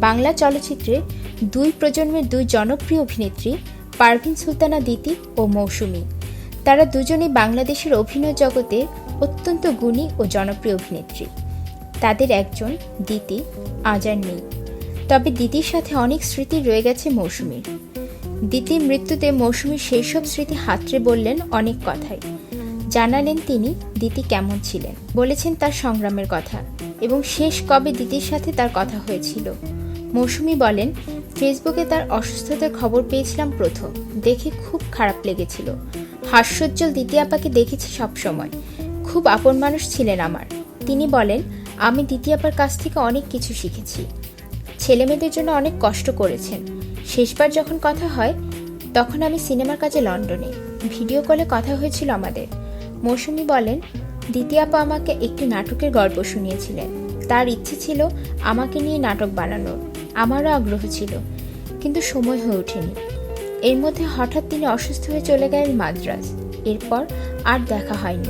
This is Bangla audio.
বাংলা চলচ্চিত্রে দুই প্রজন্মের দুই জনপ্রিয় অভিনেত্রী পারভিন সুলতানা দিতি ও মৌসুমী। তারা দুজনেই বাংলাদেশের অভিনয় জগতে অত্যন্ত গুণী ও জনপ্রিয় অভিনেত্রী। তাদের একজন দিতি আজ আর নেই, তবে দিতির সাথে অনেক স্মৃতি রয়ে গেছে মৌসুমীর। দিতির মৃত্যুতে মৌসুমীর সেই সব স্মৃতি হাতড়ে বললেন অনেক কথাই। জানালেন তিনি দিতি কেমন ছিলেন, বলেছেন তার সংগ্রামের কথা এবং শেষ কবে দিতির সাথে তার কথা হয়েছিল। মৌসুমী বলেন, ফেসবুকে তার অসুস্থতার খবর পেয়েছিলাম প্রথম, দেখে খুব খারাপ লেগেছিল। হাস্যোজ্জ্বল দিতি আপাকে দেখেছি সবসময়, খুব আপন মানুষ ছিলেন আমার। তিনি বলেন, আমি দিতি আপার কাছ থেকে অনেক কিছু শিখেছি। ছেলেমেয়েদের জন্য অনেক কষ্ট করেছেন। শেষবার যখন কথা হয় তখন আমি সিনেমার কাজে লন্ডনে, ভিডিও কলে কথা হয়েছিল আমাদের। মৌসুমী বলেন, দিতি আপা আমাকে একটি নাটকের গল্প শুনিয়েছিলেন। তার ইচ্ছে ছিল আমাকে নিয়ে নাটক বানানোর, আমারও আগ্রহ ছিল, কিন্তু সময় হয়ে ওঠেনি। এর মধ্যে হঠাৎ তিনি অসুস্থ হয়ে চলে গেলেন মাদ্রাজ। এরপর আর দেখা হয়নি।